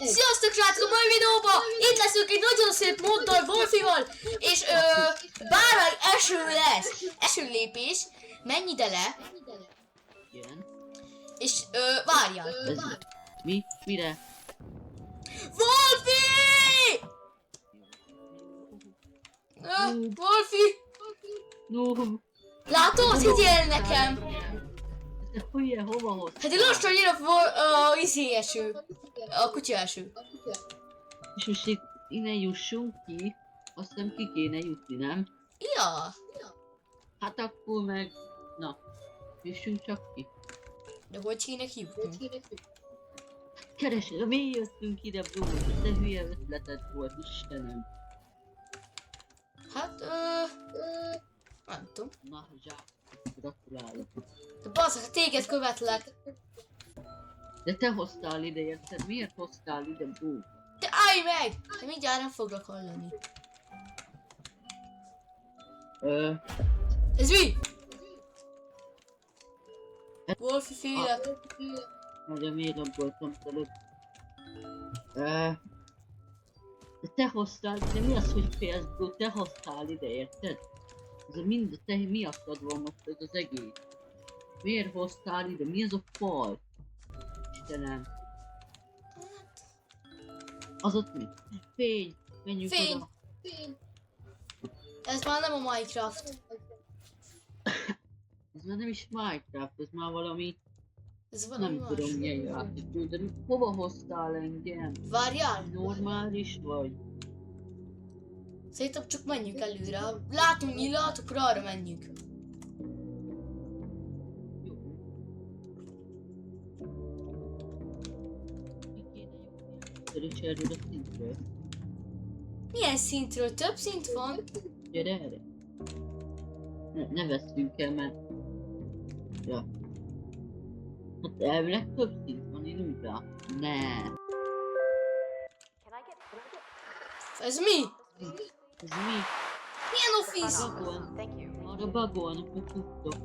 Sziasztok srácok, a mai videóban itt leszünk egy nagyon szép moddal Wolfival, és bármely eső lesz, esőlépés, menj ide le, Igen. és várjál. Mi? Mire? Wolfi! Wolfi! No. Látod? Higgyél nekem! De hülye, hova hoz? Hát én lassan jön a izé eső, a kutya eső. És most itt innen jussunk ki, azt hiszem ki kéne jutni, nem? Ja, Hát akkor meg... Na, jussunk csak ki. de hogy kéne kijutni? Keresd, mi jöttünk ide, bro? Te hülye ötleted volt, Istenem. Hát, nem tudom. Na, zsák, gratulálok. De bazzak, téged követlek. De te hoztál ide, érted? Miért hoztál ide, bro? Te állj meg! De mindjárt nem foglak hallani. Ez mi? Wolfi félek. De miért abboltam előbb? De te hoztál, de mi az, hogy félsz, bro? Te hoztál ide, érted? Ez a mind te miattad van most ez az egész. Miért hoztál ide? Mi az a fal? Istenem. Az ott mi? Fény! Menjünk Fény. oda! Ez már nem a Minecraft. Ez már nem is Minecraft, ez már valami... Ez valami Nem más. tudom milyen játék, de hova hoztál engem? Várjál! Normális vagy? Szerintem csak menjünk előre. Ha látunk nyilat, akkor arra menjünk. Jó. Mi kéne jutni? És erről a szintről. Milyen szintről? Több szint van? Gyere erre. Ne veszünk el, mert... Ja. Hát elvileg több szint van, én úgy látom. Ne. Ez mi? Ez mi? Milyen office? Bagol. Arra bagolnak a kutok.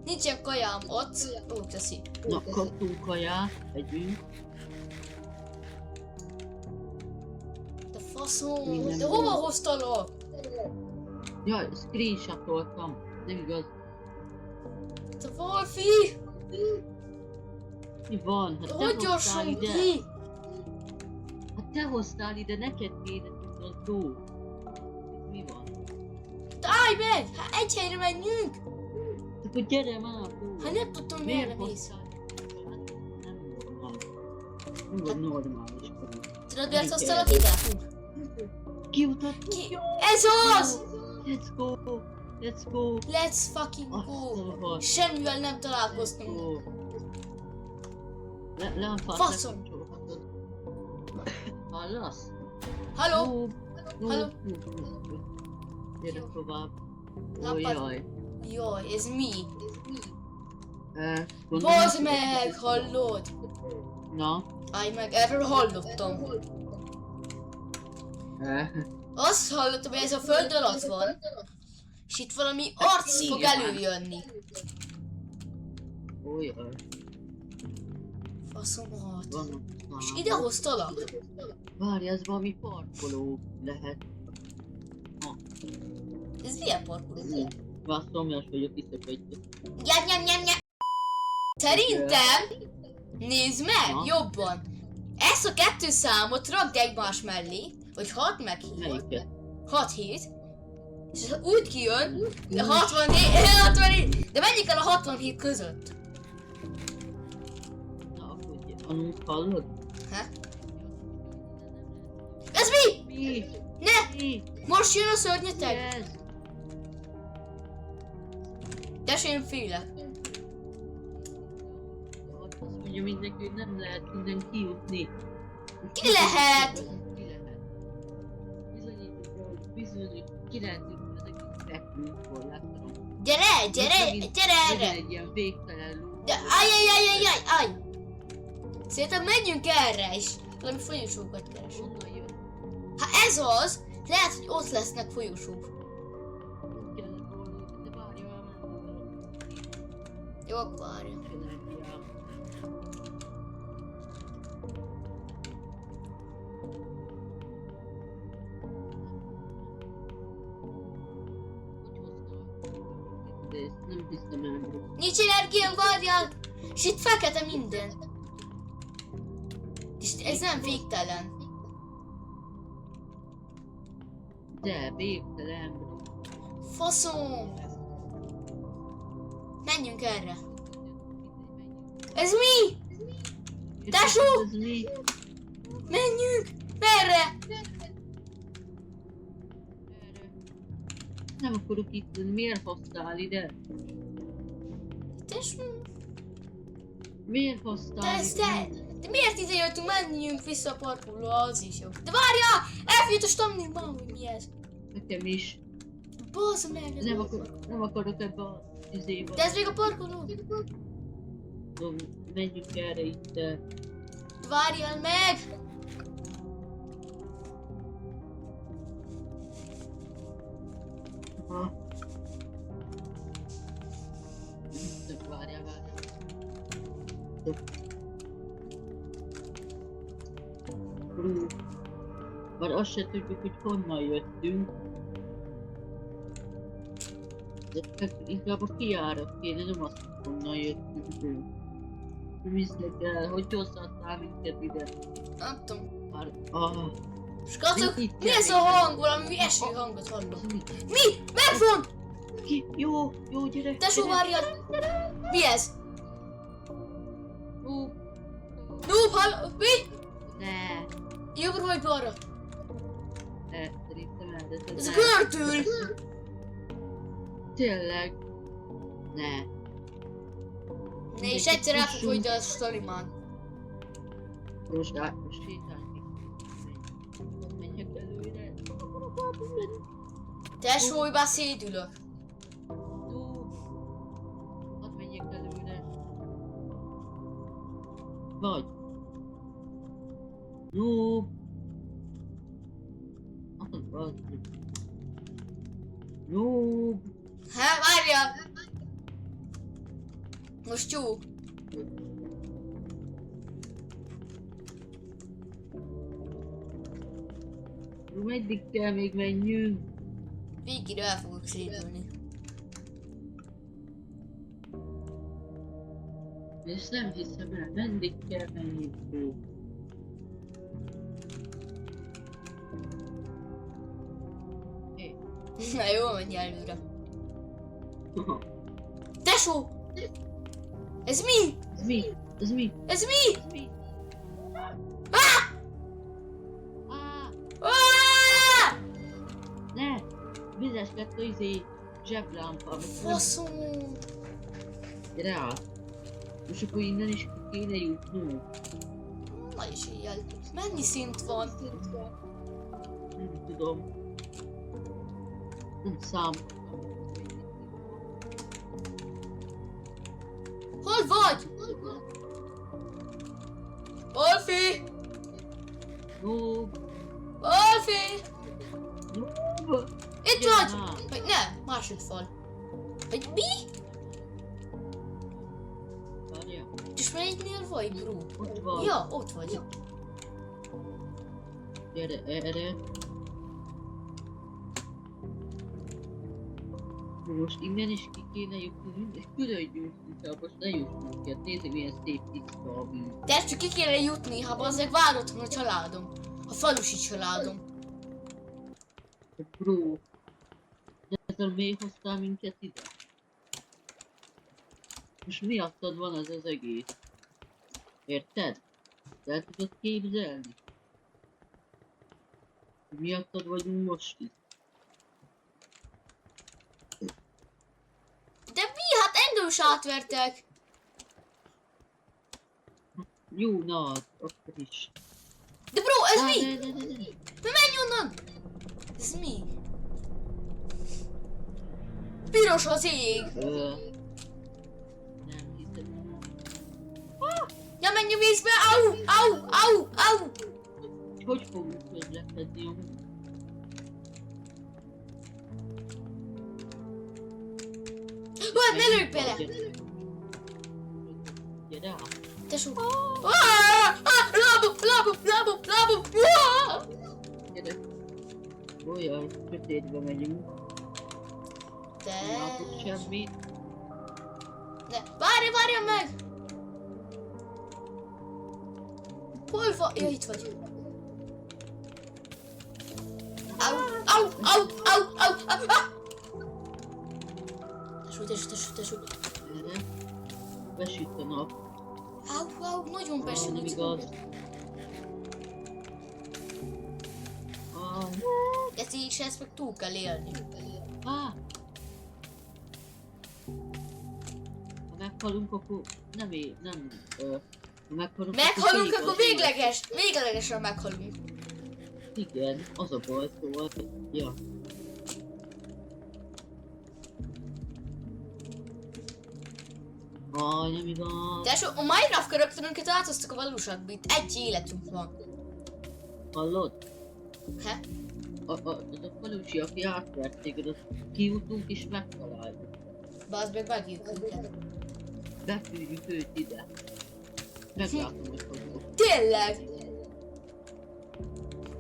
Nincsen kajám ott. Ó, teszi. Na, kaptunk kaját, megyünk. De faszom. Minden De hova hoztalak? Jaj, screenshotoltam. Nem igaz. Te Wolfi! Mi van? Hát De te hogy hoztál gyorsan ide. ki? Hát te hoztál ide, neked kéne tudnod, bro. Mi van? De állj meg! Hát egy helyre menjünk! Akkor gyere már, bro. Hát nem tudtam, Miért merre mész. hoztál ide? Hát nem normális. Nem vagy normális, bro. Tudod, miért hoztalak ide? Kiutat? Ki? Ez az! Let's go! Let's go! Let's fucking Azt go! a rohadt. Semmivel nem találkoztunk. Go! Lámpát Faszom. lekapcsolhatod. Hallasz? Halló? Halló? Gyere tovább. Ó, Lámpát. jaj. Jaj, ez mi? Gondolom, Bazd hogy- meg, hallod? Na? Állj meg, erről hallottam. Azt hallottam, hogy ez a föld alatt van. És itt valami arc fog előjönni. Ó, jaj. Faszomat. Van. És ide hoztalak? Várj, ez valami parkoló lehet. Ez milyen parkoló? Már szomjas vagyok, iszok egyet. Nyem. Szerintem, nézd meg, Na? jobban. Ezt a kettő számot rakd egymás mellé, vagy 6 meg 7. Melyiket? 6-7. És úgy kijön, de 67, de menjünk el a 67 között. Na, akkor ugye, Anunk hallod? Ha? Ez mi? Mi? Ne! Mi? Most jön a szörnyeteg. Ez? Tessék, én félek. Azt mondja mindenki, hogy nem lehet innen kijutni. Ki lehet? Ki lehet. Bizonyítja, hogy ki lehet jutni az egész fekvőnkor, láttam. Gyere Legyen erre. egy ilyen végtelen ló. De állj. Szerintem menjünk erre is. Valami folyosókat keres. Honnan jön? Ha ez az, lehet, hogy ott lesznek folyosók. Ott kellett volna, de várja, elmentem. Jó, akkor várj. Energiám. Nem hiszem el, bro. Nincs energiám, várjál! És itt fekete minden. És ez nem végtelen. De, végtelen, bro. Faszom! Menjünk erre. Ez mi? Tesó! Ez mi? Menjünk! Merre? Nem akarok itt lenni, miért hoztál ide? Tesó? Miért hoztál De miért ide jöttünk? Menjünk vissza a parkolóra, az is jó. De várjál! Elfűtöstem nézd hogy mi ez. Nekem is. Bazd meg, ez Nem akarok ebbe a izébe. De ez még a parkoló. Menjünk erre itt. Várjál meg! Aha. Várjál. Már azt se tudjuk, hogy honnan jöttünk. De inkább a kijárat kéne, nem azt, hogy honnan jöttünk. Nem hiszlek el, hogy hoztál minket ide. Nem tudom. Már, Skacok, mi ez a hang? Valami eső hangot hallok. Mi? Megfont! Ki? Jó, gyere! Tesó, várjál! Mi ez? Ó, Noob, halló? Mi? ne! Jobbra vagy balra? Ne, szerintem eldeszed. Ez a görtül! Tényleg? Ne. Ne, és egyszer el fog fogyni a sztorimán. Most sétálni. Menjek előre. Tesó, hogy már szédülök. Hadd menjek előre. Vagy. Noob. Noob. Várjál! Most jó. Meddig kell még menjünk? Végig el fogok szédülni. És nem hiszem el, meddig kell menjünk? Na jó, menj előre. Tesó! Ez mi? Ez mi? Ez mi? Ez mi? Ez mi? Ah! Ah! Ne! Vizes lett a zseblámpa. Faszom! Gyere át! Most akkor innen is ki kéne jutnunk. Na és éjjel. Mennyi szint van? Nem tudom. Nem számoltam. Hol vagy? Wolfi! Noob! Wolfi! Noob! Itt Gyere vagy! át. Vagy nem, másik fal. Vagy mi? Várjál. És melyiknél vagy, bro? Ott van. Ja, ott vagy. Gyere erre. Most innen is ki kéne jutnunk, és külön gyújtunk, most ne jussunk ki, nézzük milyen szép tiszta a víz. De csak ki kéne jutni, ha bazzeg vár otthon a családom. A falusi családom. Bro, de ezzel miért hoztál minket ide? Most miattad van ez az egész? Érted? De el tudod képzelni? Miattad vagyunk most itt. De mi? Hát engem is átvertek. Jó, na, akkor is. De bro, ez mi? Ne. De menj onnan! Ez mi? Piros az ég. Nem hiszem. Ja, menj a vízbe! Au! Au! Au! Au! Hogy fogunk közlekedni a Hol, ne lőj bele! Gyere át. Tesó! Lábom! Gyere. Olyan sötétbe megyünk. Nem De... látok semmit. Várja meg! Hol van? Ja, itt vagy. Au! Tesúj. Erre. Besüt a nap. Au, nagyon Nem besült. igaz. Ezt így se, ezt meg túl kell élni. Ha meghalunk, akkor ha Meghalunk, akkor végleges. véglegesen meghalunk. Igen, az a baj, szóval, ja. Nem igaz. Tesó, a Minecraft karakterünket áthoztak a valóságba, itt egy életünk van. Hallod? He? Az a falusi, aki átvert téged, az kijutunk és megtaláljuk. Bazd meg, megírjuk őket. Befűrjük őt ide. Meglátom, hogy fogok. Tényleg?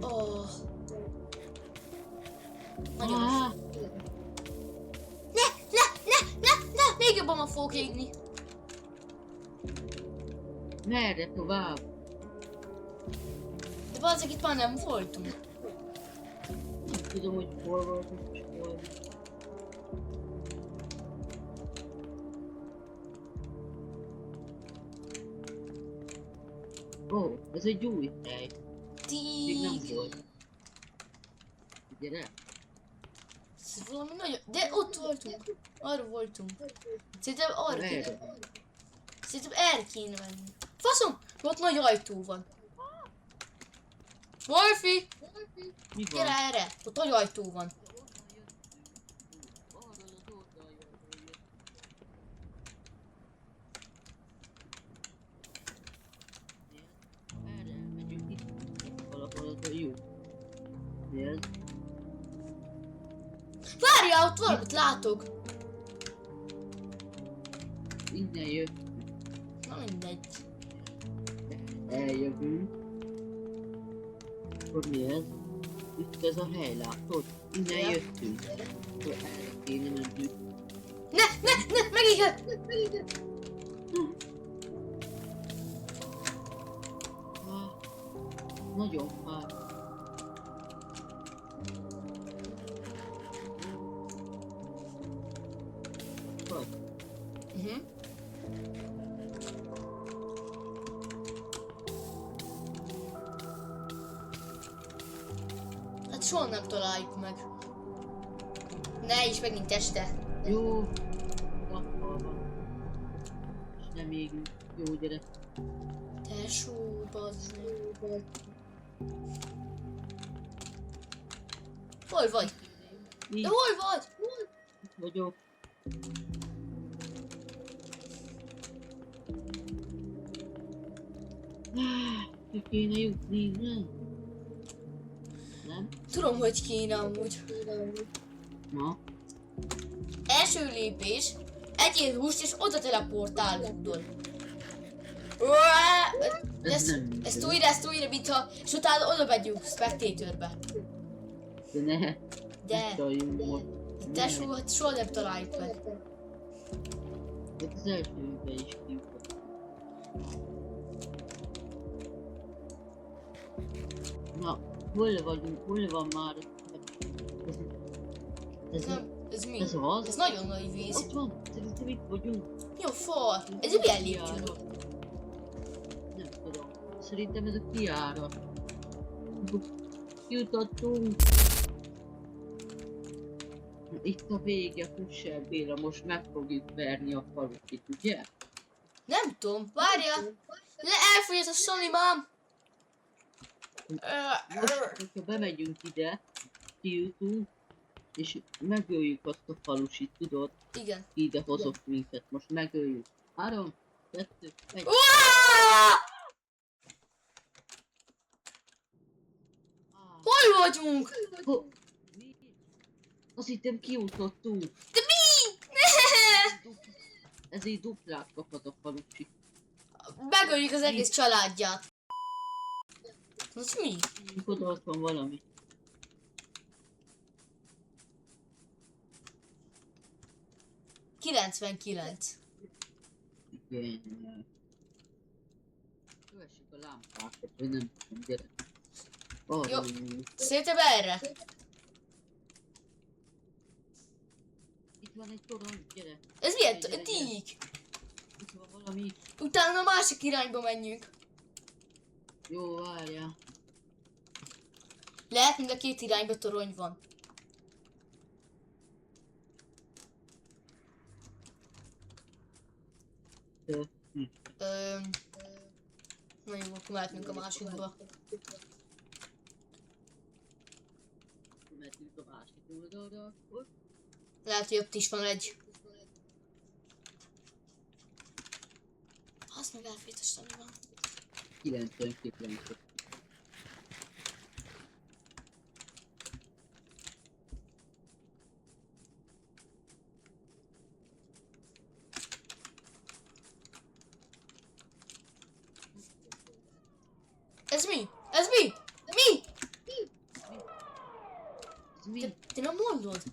Oh. Nagyon Ah, Ne! Még jobban ma fogok égni. merre tovább? De bazzeg, itt már nem voltunk. Nem tudom, hogy hol voltunk és hol. Ó, ez egy új hely. Még nem volt. Gyere! Ez valami nagyon... De ott voltunk. Arra voltunk. Szerintem arra kéne. Merre? Szerintem erre kéne menni. Faszom! Ott nagy ajtó van. Wolfi! Mi van? Gyere erre! Ott nagy ajtó van. Arról az oldaljáról jött. Erre megyünk itt. Valahol az a jó. Nézd. Várjál, ott valamit látok. Innen jött. Na mindegy. Eljövünk. Akkor mi ez? Itt ez a hely, látod? Innen Ja. jöttünk. Akkor erre kéne mennünk. Ne! Megígett! Nagyon fáj. Vagy, Hát soha nem találjuk meg. Ne is megint este. jó. Nappal van. És nem égünk. Jó, gyere. Tesó, bazd meg. Hol vagy? Mi? De hol vagy? Itt vagyok. Ki kéne jutni, nem? Nem? Tudom, hogy kéne amúgy. Na? Első lépés, egyél húst és oda teleportálunk. Ezt újra, mintha, és utána oda megyünk Spectatorbe. De ne. De, Taljunk most. tesó, hát soha nem találjuk meg. De az elsőbe is kiutott. Na, hol vagyunk? Hol van már? Ez Ez mi? ez az? Ez nagyon nagy víz. Ott van, szerintem itt vagyunk. Mi a fal? Ez milyen lépcső? Kijárat. Nem tudom. Szerintem ez a kijárat. Jutottunk. Itt a vége, Pusser Béla, most meg fogjuk verni a falusit, ugye? Nem tudom, várjál! Elfogyott a szanimám! Most, hogyha bemegyünk ide, kijutunk, és megöljük azt a falusit, tudod? Igen. Ide hozott minket, most megöljük. 3, 2, 1. Hol vagyunk? Mi? Azt hittem kijutottunk. De mi? Ne! Ez így duplát kap az a falusi. Megöljük az egész családját. Az mi? Mikor ott van valami. ...99. Igen. Kövessük a lámpákat, hogy nem tudom, gyere. Arra Jó. menjünk. Szerintem erre. Itt van egy torony, gyere. Ez milyen? Gyere, gyere. Tík. Itt van valami. Utána a másik irányba menjünk. Jó, várjál. Lehet mind a két irányba torony van. Na jó, akkor mehetünk a másikba. Mehetünk a másik oldalra akkor. Lehet, hogy ott is van egy. Azt meg elfétesíteni van. 99. Ez mi? Ez mi? Mi? Ez mi? Te nem mondod?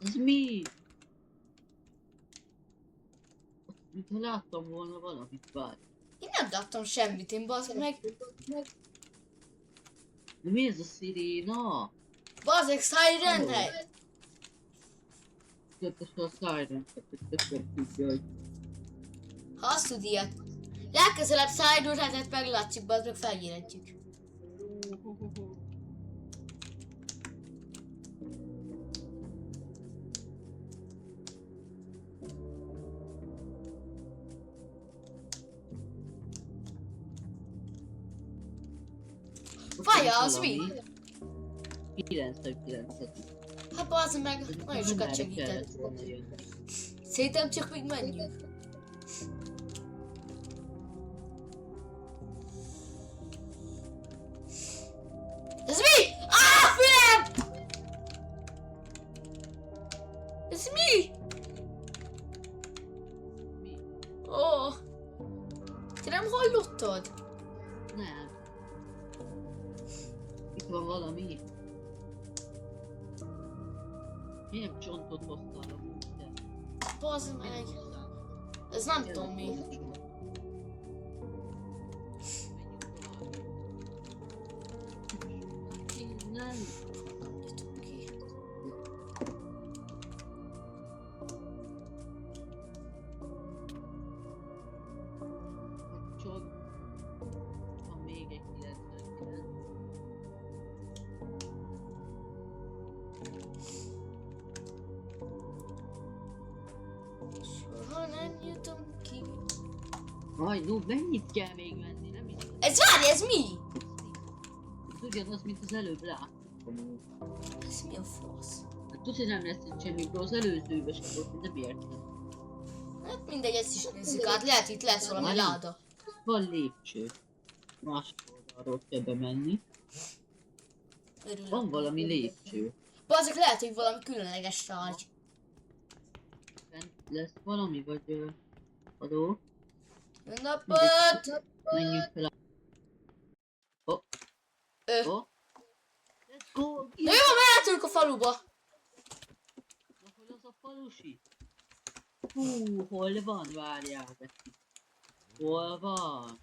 Ez mi? Mintha láttam volna valamit, várj. Én nem láttam semmit, én bazd meg. De mi ez a sziréna? Bazd meg, Siren hely. Többesen a Siren-t, többet tudja, hogy... Ha azt tud ilyet. Legközelebb Siren hetet meglátszik, bazd meg feljelentjük. Vaja, az mi? 99. Hát bazd meg, nagyon sokat segített. Szerintem csak még menjünk. Ez mi? Fülem! Ez mi? Mi? Ó. Te nem hallottad? Nem. Itt van valami. Milyen csontot hoztál a múltja? Bazd meg. Ez nem tudom mi. Nem. Nyitom ki. Csak van még egy 99. Soha nem nyitom ki. Aj, no, mennyit kell még menni? Nem is. Ez várj, ez mi? Ez ugyanaz, mint az előbb láttuk. Ez mi a fasz? Hát tudod, hogy nem lesz itt semmi, de az előzőben sem volt, nem értem. Hát mindegy, ezt is nézzük át. Lehet itt lesz valami Várjál. láda. Van lépcső. Másik oldalról kell bemenni. Örülök. Van valami lépcső. Bazd meg, lehet, hogy valami különleges tárgy. Bent lesz valami, vagy... Adó? Jó napot! Menjünk fel a... Oh. Ö. Oh. Let's go! Na jó, mehetünk a faluba. Na, hol az a falusi? Hú, hol van? Várjál, Betty. Hol van?